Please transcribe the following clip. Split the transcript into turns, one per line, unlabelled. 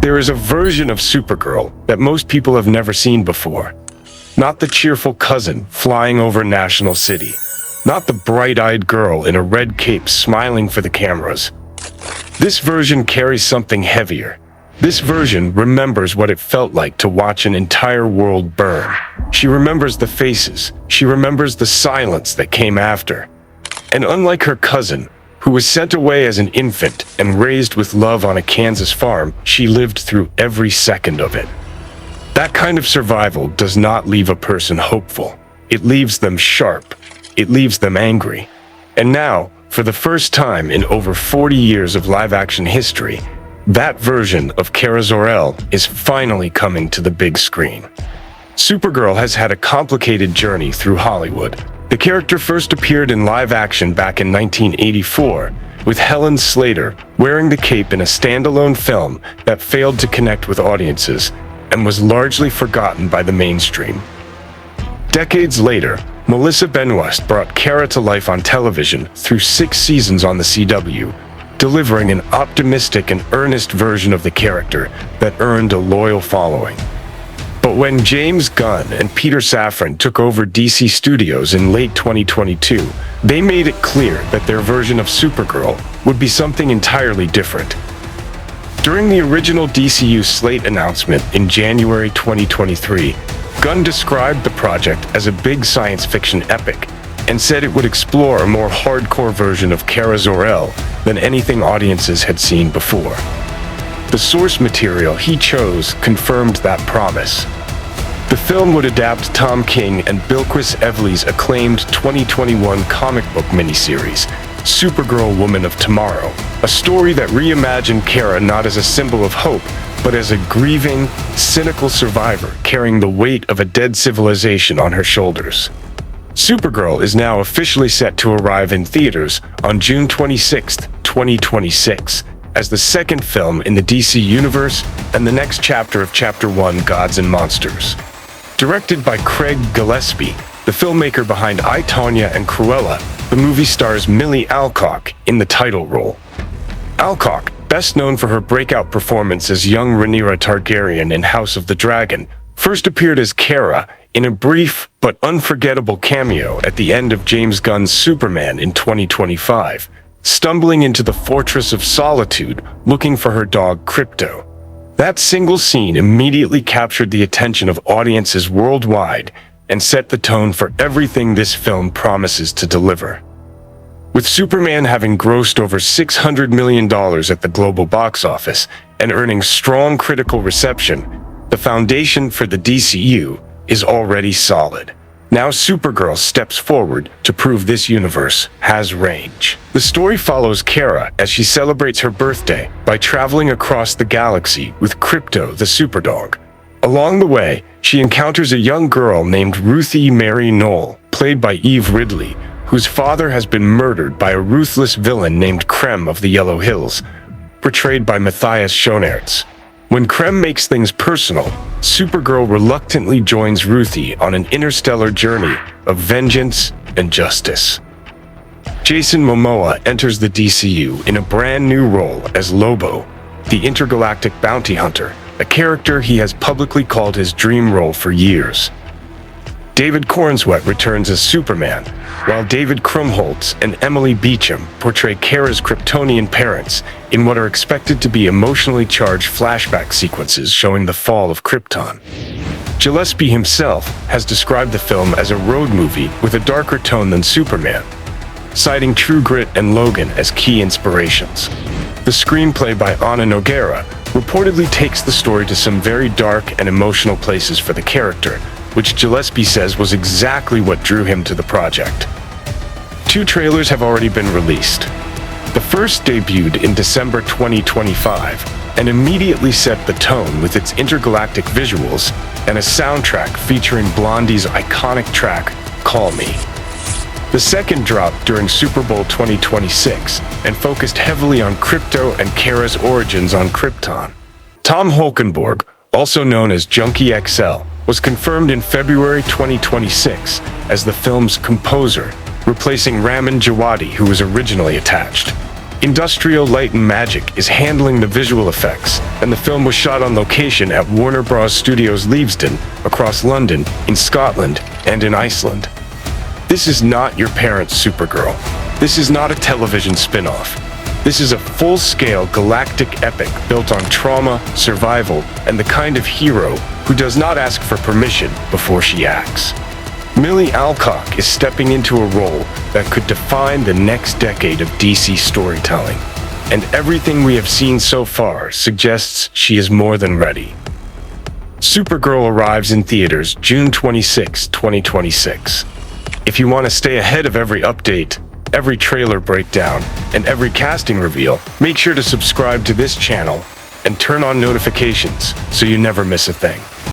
There is a version of Supergirl that most people have never seen before. Not the cheerful cousin flying over National City. Not the bright-eyed girl in a red cape smiling for the cameras. This version carries something heavier. This version remembers what it felt like to watch an entire world burn. She remembers the faces. She remembers the silence that came after. And unlike her cousin, who was sent away as an infant and raised with love on a Kansas farm, she lived through every second of it. That kind of survival does not leave a person hopeful. It leaves them sharp. It leaves them angry. And now, for the first time in over 40 years of live-action history, that version of Kara Zor-El is finally coming to the big screen. Supergirl has had a complicated journey through Hollywood. The character first appeared in live action back in 1984, with Helen Slater wearing the cape in a standalone film that failed to connect with audiences and was largely forgotten by the mainstream. Decades later, Melissa Benoist brought Kara to life on television through 6 seasons on the CW, delivering an optimistic and earnest version of the character that earned a loyal following. But when James Gunn and Peter Safran took over DC Studios in late 2022, they made it clear that their version of Supergirl would be something entirely different. During the original DCU slate announcement in January 2023, Gunn described the project as a big science fiction epic and said it would explore a more hardcore version of Kara Zor-El than anything audiences had seen before. The source material he chose confirmed that promise. The film would adapt Tom King and Bilquis Evely's acclaimed 2021 comic book miniseries, Supergirl Woman of Tomorrow, a story that reimagined Kara not as a symbol of hope, but as a grieving, cynical survivor carrying the weight of a dead civilization on her shoulders. Supergirl is now officially set to arrive in theaters on June 26, 2026, as the second film in the DC Universe and the next chapter of Chapter 1, Gods and Monsters. Directed by Craig Gillespie, the filmmaker behind I, Tonya and Cruella, the movie stars Milly Alcock in the title role. Alcock, best known for her breakout performance as young Rhaenyra Targaryen in House of the Dragon, first appeared as Kara in a brief but unforgettable cameo at the end of James Gunn's Superman in 2025, stumbling into the Fortress of Solitude looking for her dog Krypto. That single scene immediately captured the attention of audiences worldwide and set the tone for everything this film promises to deliver. With Superman having grossed over $600 million at the global box office and earning strong critical reception, the foundation for the DCU is already solid. Now Supergirl steps forward to prove this universe has range. The story follows Kara as she celebrates her birthday by traveling across the galaxy with Krypto the Superdog. Along the way, she encounters a young girl named Ruthie Mary Knoll, played by Eve Ridley, whose father has been murdered by a ruthless villain named Krem of the Yellow Hills, portrayed by Matthias Schoenaerts. When Krem makes things personal, Supergirl reluctantly joins Ruthie on an interstellar journey of vengeance and justice. Jason Momoa enters the DCU in a brand new role as Lobo, the intergalactic bounty hunter, a character he has publicly called his dream role for years. David Cornswet returns as Superman, while David Krumholtz and Emily Beecham portray Kara's Kryptonian parents in what are expected to be emotionally charged flashback sequences showing the fall of Krypton. Gillespie himself has described the film as a road movie with a darker tone than Superman, citing True Grit and Logan as key inspirations. The screenplay by Ana Nogueira reportedly takes the story to some very dark and emotional places for the character, which Gillespie says was exactly what drew him to the project. 2 trailers have already been released. The first debuted in December 2025 and immediately set the tone with its intergalactic visuals and a soundtrack featuring Blondie's iconic track, Call Me. The second dropped during Super Bowl 2026 and focused heavily on Krypto and Kara's origins on Krypton. Tom Holkenborg, also known as Junkie XL, was confirmed in February 2026 as the film's composer, replacing Ramin Djawadi, who was originally attached. Industrial Light and Magic is handling the visual effects, and the film was shot on location at Warner Bros. Studios Leavesden, across London, in Scotland, and in Iceland. This is not your parents' Supergirl. This is not a television spin-off. This is a full-scale galactic epic built on trauma, survival, and the kind of hero who does not ask for permission before she acts. Milly Alcock is stepping into a role that could define the next decade of DC storytelling, and everything we have seen so far suggests she is more than ready. Supergirl arrives in theaters June 26, 2026. If you want to stay ahead of every update, every trailer breakdown, and every casting reveal, make sure to subscribe to this channel and turn on notifications so you never miss a thing.